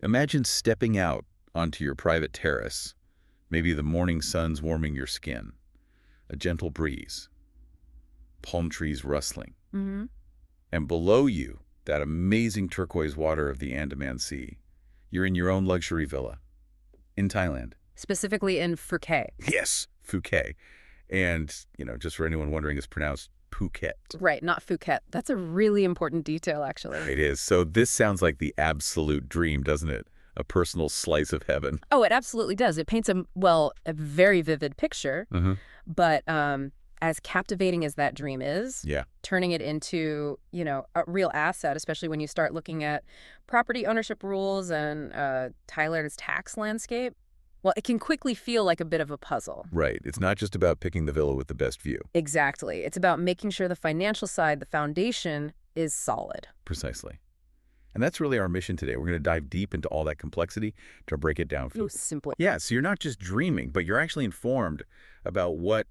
Imagine stepping out onto your private terrace. Maybe the morning sun's warming your skin, a gentle breeze, palm trees rustling, Hmm. and below you, that amazing turquoise water of the Andaman Sea. You're in your own luxury villa in Thailand. Specifically in Phuket. Yes, Phuket. And, just for anyone wondering, it's pronounced Phuket. Right, not Phuket. That's a really important detail, actually. It is. So this sounds like the absolute dream, doesn't it? A personal slice of heaven. Oh, it absolutely does. It paints a very vivid picture, Uh-huh. but as captivating as that dream is, Yeah. turning it into, a real asset, especially when you start looking at property ownership rules and Thailand's tax landscape, well, it can quickly feel like a bit of a puzzle. Right. It's not just about picking the villa with the best view. Exactly. It's about making sure the financial side, the foundation, is solid. Precisely. And that's really our mission today. We're going to dive deep into all that complexity to break it down for you. Simply. Yeah, so you're not just dreaming, but you're actually informed about what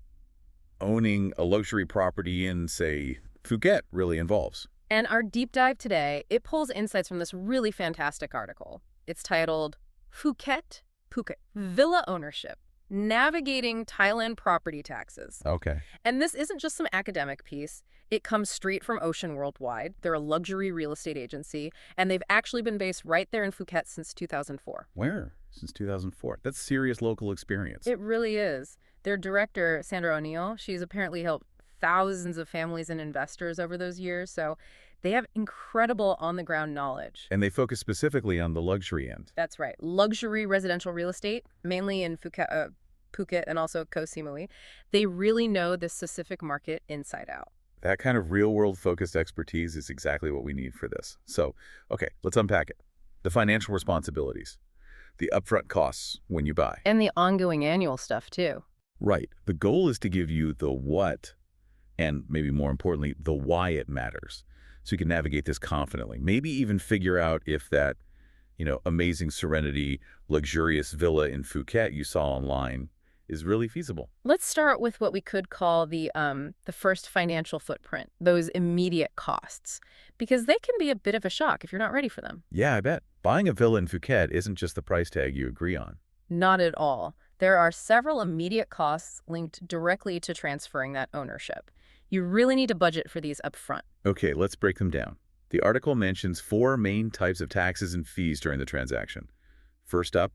owning a luxury property in, say, Phuket really involves. And our deep dive today, it pulls insights from this really fantastic article. It's titled Phuket Villa Ownership, Navigating Thailand Property Taxes. Okay. And this isn't just some academic piece. It comes straight from Ocean Worldwide. They're a luxury real estate agency, and they've actually been based right there in Phuket since 2004. Where? Since 2004. That's serious local experience. It really is. Their director, Sandra O'Neill, she's apparently helped thousands of families and investors over those years, so they have incredible on-the-ground knowledge. And they focus specifically on the luxury end. That's right. Luxury residential real estate, mainly in Phuket and also Koh Samui. They really know this specific market inside out. That kind of real-world focused expertise is exactly what we need for this. So, okay, let's unpack it. The financial responsibilities, the upfront costs when you buy. And the ongoing annual stuff, too. Right. The goal is to give you the what, and maybe more importantly, the why it matters, so you can navigate this confidently. Maybe even figure out if that, amazing serenity, luxurious villa in Phuket you saw online is really feasible. Let's start with what we could call the first financial footprint, those immediate costs, because they can be a bit of a shock if you're not ready for them. Yeah, I bet. Buying a villa in Phuket isn't just the price tag you agree on. Not at all. There are several immediate costs linked directly to transferring that ownership. You really need to budget for these up front. Okay, let's break them down. The article mentions 4 main types of taxes and fees during the transaction. First up,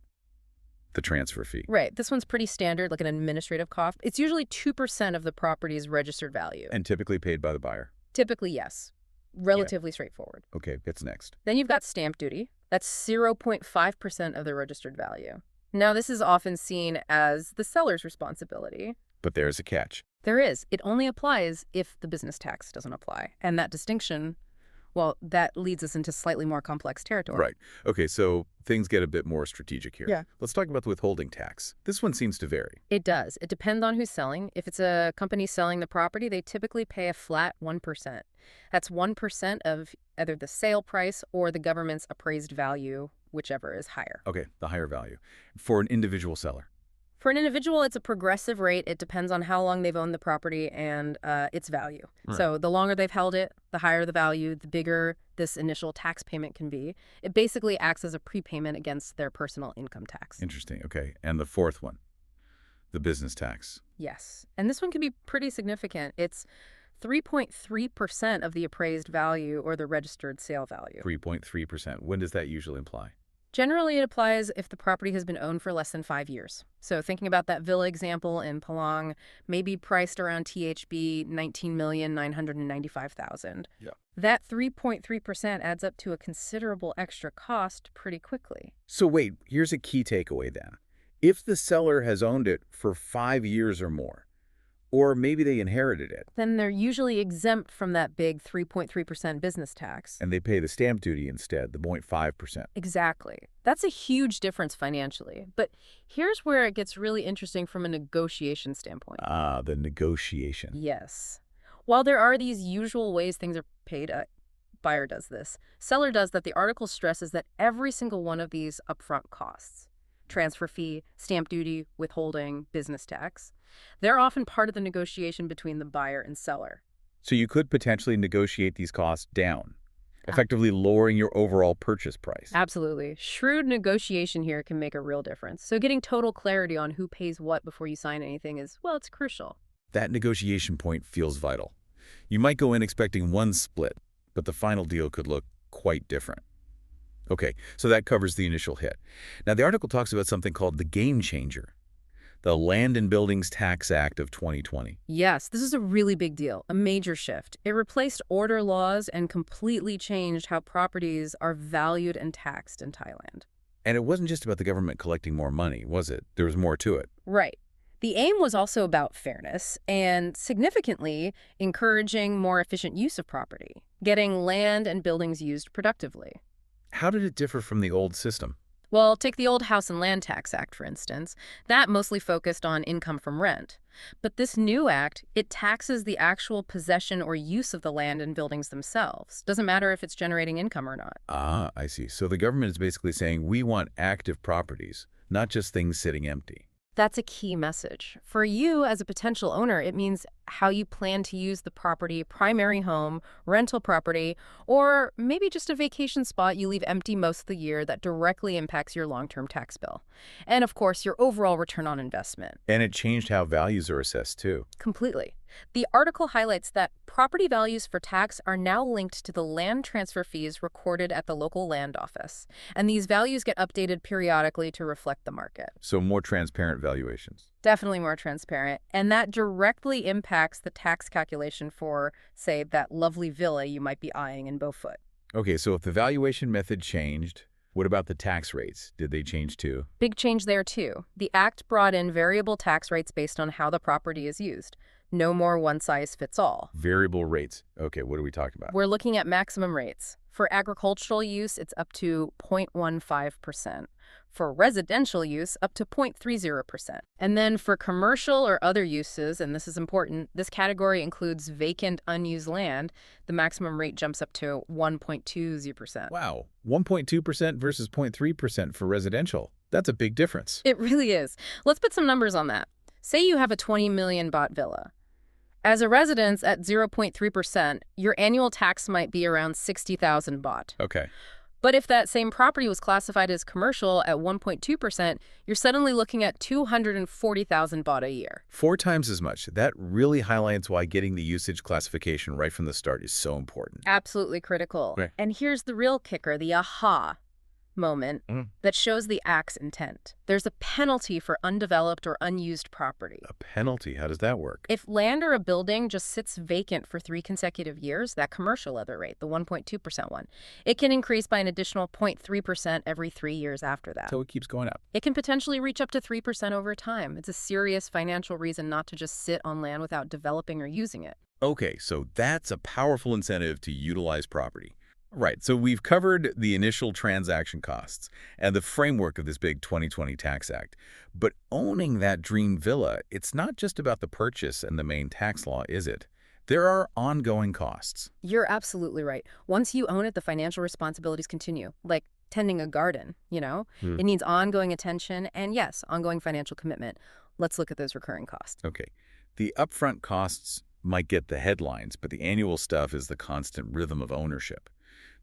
the transfer fee. Right. This one's pretty standard, like an administrative cost. It's usually 2% of the property's registered value. And typically paid by the buyer. Typically, yes. Relatively straightforward. Okay, what's next? Then you've got stamp duty. That's 0.5% of the registered value. Now, this is often seen as the seller's responsibility. But there's a catch. There is. It only applies if the business tax doesn't apply. And that distinction, well, that leads us into slightly more complex territory. Right. Okay, so things get a bit more strategic here. Yeah. Let's talk about the withholding tax. This one seems to vary. It does. It depends on who's selling. If it's a company selling the property, they typically pay a flat 1%. That's 1% of either the sale price or the government's appraised value, whichever is higher. Okay, the higher value. For an individual seller. For an individual, it's a progressive rate. It depends on how long they've owned the property and its value. Right. So the longer they've held it, the higher the value, the bigger this initial tax payment can be. It basically acts as a prepayment against their personal income tax. Interesting. Okay, and the fourth one, the business tax. Yes. And this one can be pretty significant. It's 3.3% of the appraised value or the registered sale value. 3.3%. When does that usually apply? Generally, it applies if the property has been owned for less than 5 years. So thinking about that villa example in Palang, maybe priced around THB $19,995,000. Yeah. That 3.3% adds up to a considerable extra cost pretty quickly. So wait, here's a key takeaway then. If the seller has owned it for 5 years or more, or maybe they inherited it, Then they're usually exempt from that big 3.3% business tax. and they pay the stamp duty instead, the 0.5%. Exactly. That's a huge difference financially. But here's where it gets really interesting from a negotiation standpoint. Ah, the negotiation. Yes. While there are these usual ways things are paid, buyer does this. Seller does that. The article stresses that every single one of these upfront costs, transfer fee, stamp duty, withholding, business tax, they're often part of the negotiation between the buyer and seller. So you could potentially negotiate these costs down. effectively lowering your overall purchase price. Absolutely. Shrewd negotiation here can make a real difference. So getting total clarity on who pays what before you sign anything is, well, it's crucial. That negotiation point feels vital. You might go in expecting one split, but the final deal could look quite different. Okay, so that covers the initial hit. Now, the article talks about something called the game changer, the Land and Buildings Tax Act of 2020. Yes, this is a really big deal, a major shift. It replaced order laws and completely changed how properties are valued and taxed in Thailand. And it wasn't just about the government collecting more money, was it? There was more to it. Right. The aim was also about fairness and, significantly, encouraging more efficient use of property, getting land and buildings used productively. How did it differ from the old system? Well, take the old House and Land Tax Act, for instance. That mostly focused on income from rent. But this new act, it taxes the actual possession or use of the land and buildings themselves. Doesn't matter if it's generating income or not. Ah, I see. So the government is basically saying we want active properties, not just things sitting empty. That's a key message. For you as a potential owner, it means how you plan to use the property, primary home, rental property, or maybe just a vacation spot you leave empty most of the year that directly impacts your long-term tax bill. And of course, your overall return on investment. And it changed how values are assessed, too. Completely. The article highlights that property values for tax are now linked to the land transfer fees recorded at the local land office, and these values get updated periodically to reflect the market. So more transparent valuations. Definitely more transparent, and that directly impacts the tax calculation for, say, that lovely villa you might be eyeing in Beaufort. Okay, so if the valuation method changed, what about the tax rates? Did they change too? Big change there, too. The act brought in variable tax rates based on how the property is used. No more one-size-fits-all. Variable rates. Okay, what are we talking about? We're looking at maximum rates. For agricultural use, it's up to 0.15%. For residential use, up to 0.30%. And then for commercial or other uses, and this is important, this category includes vacant, unused land, the maximum rate jumps up to 1.20%. Wow, 1.2% versus 0.3% for residential. That's a big difference. It really is. Let's put some numbers on that. Say you have a 20 million baht villa. As a residence at 0.3%, your annual tax might be around 60,000 baht. Okay. But if that same property was classified as commercial at 1.2%, you're suddenly looking at 240,000 baht a year. 4 times as much. That really highlights why getting the usage classification right from the start is so important. Absolutely critical. Right. And here's the real kicker, the aha moment that shows the act's intent. There's a penalty for undeveloped or unused property. A penalty? How does that work? If land or a building just sits vacant for 3 consecutive years, that commercial other rate, the 1.2% one, it can increase by an additional 0.3% every 3 years after that. So it keeps going up. It can potentially reach up to 3% over time. It's a serious financial reason not to just sit on land without developing or using it. Okay, so that's a powerful incentive to utilize property. Right, so we've covered the initial transaction costs and the framework of this big 2020 Tax Act. But owning that dream villa, it's not just about the purchase and the main tax law, is it? There are ongoing costs. You're absolutely right. Once you own it, the financial responsibilities continue, like tending a garden, you know? It needs ongoing attention and, yes, ongoing financial commitment. Let's look at those recurring costs. Okay, the upfront costs might get the headlines, but the annual stuff is the constant rhythm of ownership.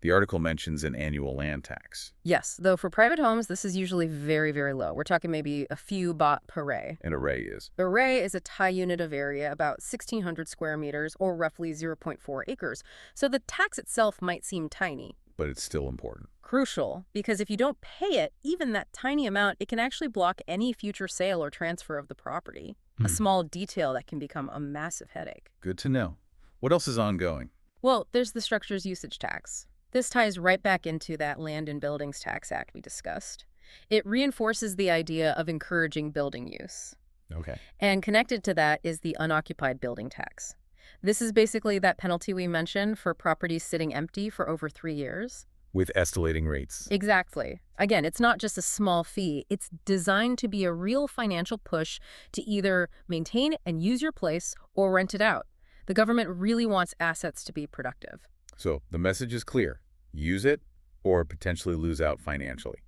The article mentions an annual land tax. Yes, though for private homes, this is usually very, very low. We're talking maybe a few baht per ray. An array is. Array is a Thai unit of area, about 1,600 square meters, or roughly 0.4 acres. So the tax itself might seem tiny. But it's still important. Crucial, because if you don't pay it, even that tiny amount, it can actually block any future sale or transfer of the property. A small detail that can become a massive headache. Good to know. What else is ongoing? Well, there's the structure's usage tax. This ties right back into that Land and Buildings Tax Act we discussed. It reinforces the idea of encouraging building use. Okay. And connected to that is the unoccupied building tax. This is basically that penalty we mentioned for properties sitting empty for over 3 years. With escalating rates. Exactly. Again, it's not just a small fee. It's designed to be a real financial push to either maintain and use your place or rent it out. The government really wants assets to be productive. So the message is clear. Use it or potentially lose out financially.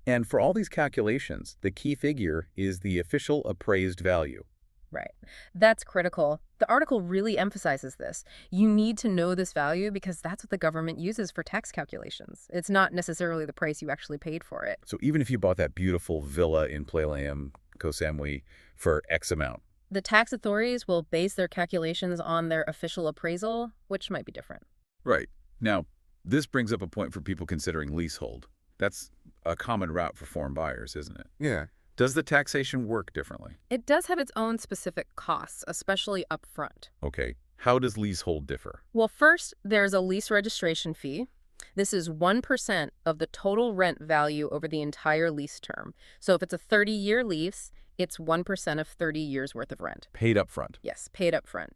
And for all these calculations, the key figure is the official appraised value. Right. That's critical. The article really emphasizes this. You need to know this value because that's what the government uses for tax calculations. It's not necessarily the price you actually paid for it. So even if you bought that beautiful villa in Playa Koh Samui for X amount. The tax authorities will base their calculations on their official appraisal, which might be different. Right. Now, this brings up a point for people considering leasehold. That's a common route for foreign buyers, isn't it? Yeah. Does the taxation work differently? It does have its own specific costs, especially upfront. Okay. How does leasehold differ? Well, first, there's a lease registration fee. This is 1% of the total rent value over the entire lease term. So if it's a 30-year lease, it's 1% of 30 years worth of rent. Paid up front. Yes, paid up front.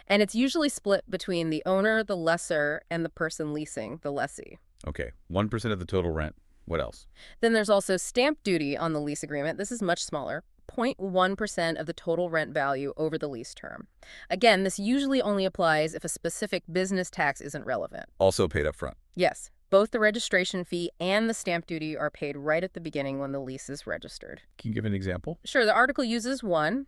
And it's usually split between the owner, the lessor, and the person leasing, the lessee. Okay. 1% of the total rent. What else? Then there's also stamp duty on the lease agreement. This is much smaller, 0.1% of the total rent value over the lease term. Again, this usually only applies if a specific business tax isn't relevant. Also paid up front. Yes, both the registration fee and the stamp duty are paid right at the beginning when the lease is registered. Can you give an example? Sure, the article uses one,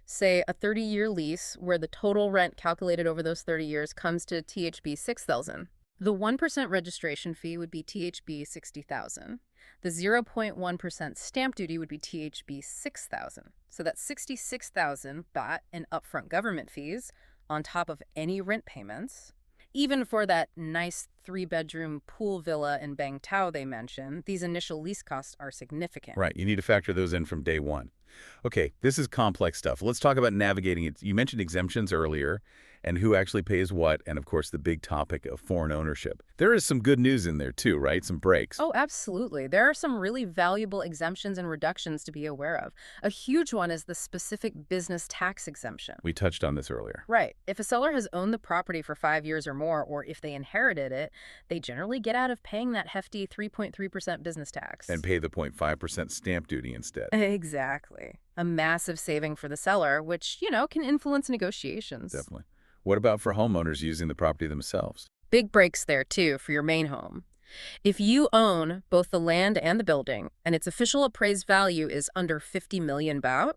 say a 30-year lease where the total rent calculated over those 30 years comes to THB 6,000. The 1% registration fee would be THB 60,000. The 0.1% stamp duty would be THB 6,000. So that's 66,000 baht in upfront government fees on top of any rent payments. Even for that nice 3-bedroom pool villa in Bang Tao they mentioned, these initial lease costs are significant. Right. You need to factor those in from day one. Okay, this is complex stuff. Let's talk about navigating it. You mentioned exemptions earlier and who actually pays what, and of course the big topic of foreign ownership. There is some good news in there too, right? Some breaks. Oh, absolutely. There are some really valuable exemptions and reductions to be aware of. A huge one is the specific business tax exemption. We touched on this earlier. Right. If a seller has owned the property for 5 years or more, or if they inherited it, they generally get out of paying that hefty 3.3% business tax. And pay the 0.5% stamp duty instead. Exactly. A massive saving for the seller, which, can influence negotiations. Definitely. What about for homeowners using the property themselves? Big breaks there, too, for your main home. If you own both the land and the building, and its official appraised value is under 50 million baht,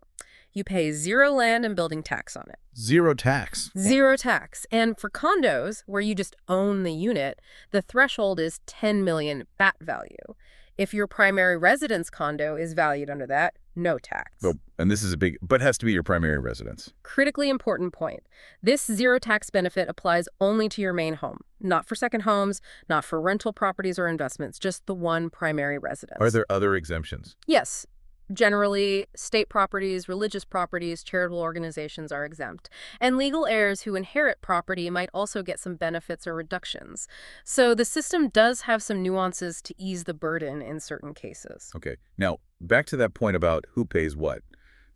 you pay 0 land and building tax on it. Zero tax. 0 tax. And for condos, where you just own the unit, the threshold is 10 million baht value. If your primary residence condo is valued under that, no tax. Oh, and this is but has to be your primary residence. Critically important point. This 0 tax benefit applies only to your main home, not for second homes, not for rental properties or investments, just the one primary residence. Are there other exemptions? Yes. Generally, state properties, religious properties, charitable organizations are exempt. And legal heirs who inherit property might also get some benefits or reductions. So the system does have some nuances to ease the burden in certain cases. Okay. Now, back to that point about who pays what.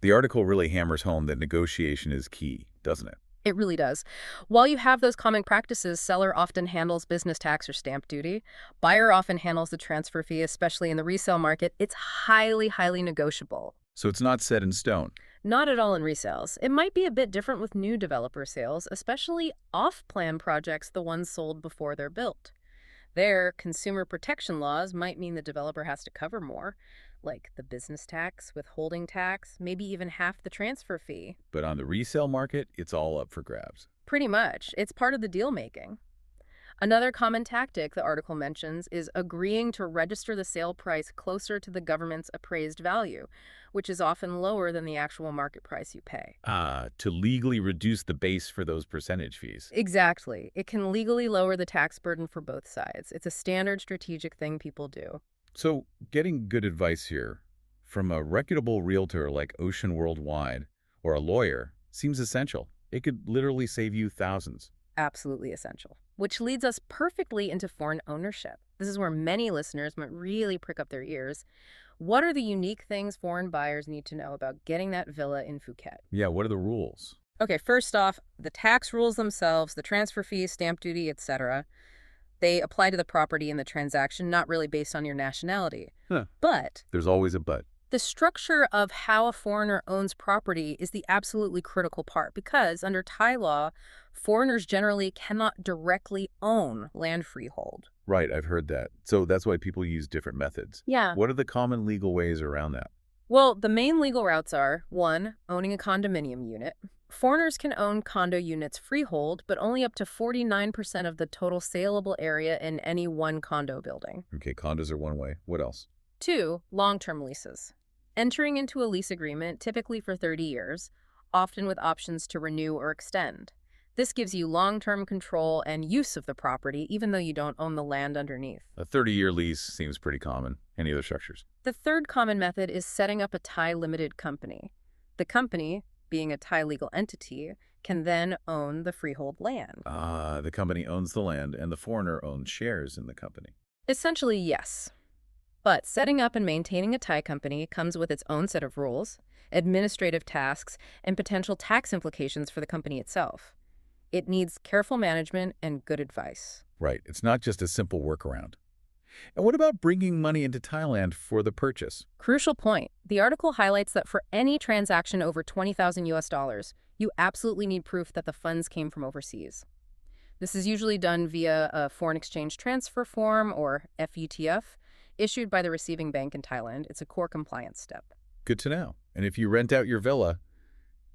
The article really hammers home that negotiation is key, doesn't it? It really does. While you have those common practices, seller often handles business tax or stamp duty. Buyer often handles the transfer fee, especially in the resale market. It's highly, highly negotiable. So it's not set in stone. Not at all in resales. It might be a bit different with new developer sales, especially off-plan projects, the ones sold before they're built. There, consumer protection laws might mean the developer has to cover more, like the business tax, withholding tax, maybe even half the transfer fee. But on the resale market, it's all up for grabs. Pretty much. It's part of the deal-making. Another common tactic the article mentions is agreeing to register the sale price closer to the government's appraised value, which is often lower than the actual market price you pay. To legally reduce the base for those percentage fees. Exactly. It can legally lower the tax burden for both sides. It's a standard strategic thing people do. So getting good advice here from a reputable realtor like Ocean Worldwide or a lawyer seems essential. It could literally save you thousands. Absolutely essential. Which leads us perfectly into foreign ownership. This is where many listeners might really prick up their ears. What are the unique things foreign buyers need to know about getting that villa in Phuket? Yeah, what are the rules? Okay, first off, the tax rules themselves, the transfer fees, stamp duty, etc., they apply to the property in the transaction, not really based on your nationality. But There's always a but. the structure of how a foreigner owns property is the absolutely critical part because under Thai law, foreigners generally cannot directly own land freehold. Right, I've heard that. So that's why people use different methods. Yeah. What are the common legal ways around that? Well, the main legal routes are 1. Owning a condominium unit. Foreigners can own condo units freehold, but only up to 49% of the total saleable area in any one condo building. Okay, condos are one way. What else? 2. Long-term leases. Entering into a lease agreement, typically for 30 years, often with options to renew or extend. This gives you long-term control and use of the property, even though you don't own the land underneath. A 30-year lease seems pretty common. Any other structures? The third common method is setting up a Thai limited company. The company, being a Thai legal entity, can then own the freehold land. The company owns the land and the foreigner owns shares in the company. Essentially, yes. But setting up and maintaining a Thai company comes with its own set of rules, administrative tasks, and potential tax implications for the company itself. It needs careful management and good advice. Right. It's not just a simple workaround. And what about bringing money into Thailand for the purchase? Crucial point. The article highlights that for any transaction over 20,000 US dollars, you absolutely need proof that the funds came from overseas. This is usually done via a foreign exchange transfer form, or FETF, issued by the receiving bank in Thailand. It's a core compliance step. Good to know. And if you rent out your villa,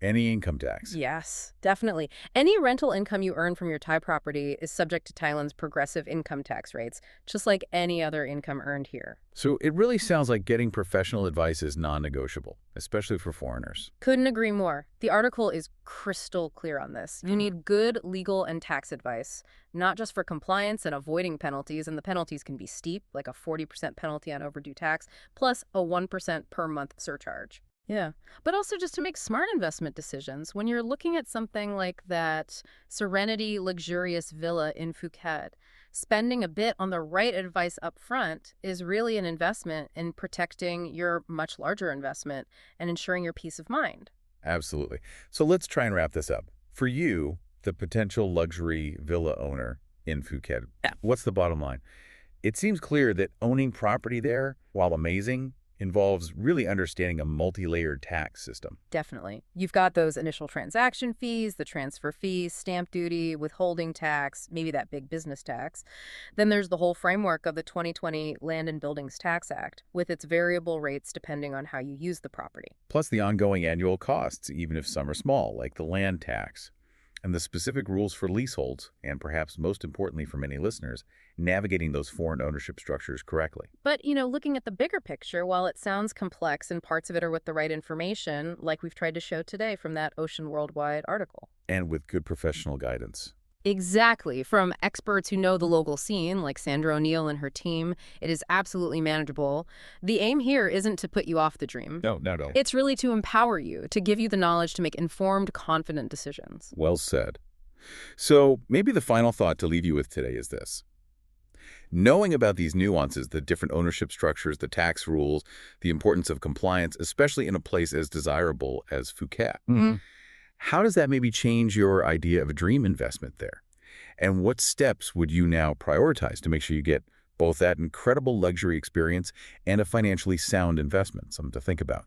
any income tax. Yes, definitely. Any rental income you earn from your Thai property is subject to Thailand's progressive income tax rates, just like any other income earned here. So it really sounds like getting professional advice is non-negotiable, especially for foreigners. Couldn't agree more. The article is crystal clear on this. You need good legal and tax advice, not just for compliance and avoiding penalties, and the penalties can be steep, like a 40% penalty on overdue tax, plus a 1% per month surcharge. Yeah, but also just to make smart investment decisions. When you're looking at something like that Serenity luxurious villa in Phuket, spending a bit on the right advice up front is really an investment in protecting your much larger investment and ensuring your peace of mind. Absolutely. So let's try and wrap this up. For you, the potential luxury villa owner in Phuket, what's the bottom line? It seems clear that owning property there, while amazing, involves really understanding a multi-layered tax system. Definitely. You've got those initial transaction fees, the transfer fees, stamp duty, withholding tax, maybe that big business tax. Then there's the whole framework of the 2020 Land and Buildings Tax Act, with its variable rates depending on how you use the property. Plus the ongoing annual costs, even if some are small, like the land tax. And the specific rules for leaseholds, and perhaps most importantly for many listeners, navigating those foreign ownership structures correctly. But, looking at the bigger picture, while it sounds complex and parts of it are with the right information, like we've tried to show today from that Ocean Worldwide article. And with good professional guidance. Exactly. From experts who know the local scene, like Sandra O'Neill and her team, it is absolutely manageable. The aim here isn't to put you off the dream. No. It's really to empower you, to give you the knowledge to make informed, confident decisions. Well said. So maybe the final thought to leave you with today is this. Knowing about these nuances, the different ownership structures, the tax rules, the importance of compliance, especially in a place as desirable as Phuket, how does that maybe change your idea of a dream investment there? And what steps would you now prioritize to make sure you get both that incredible luxury experience and a financially sound investment? Something to think about.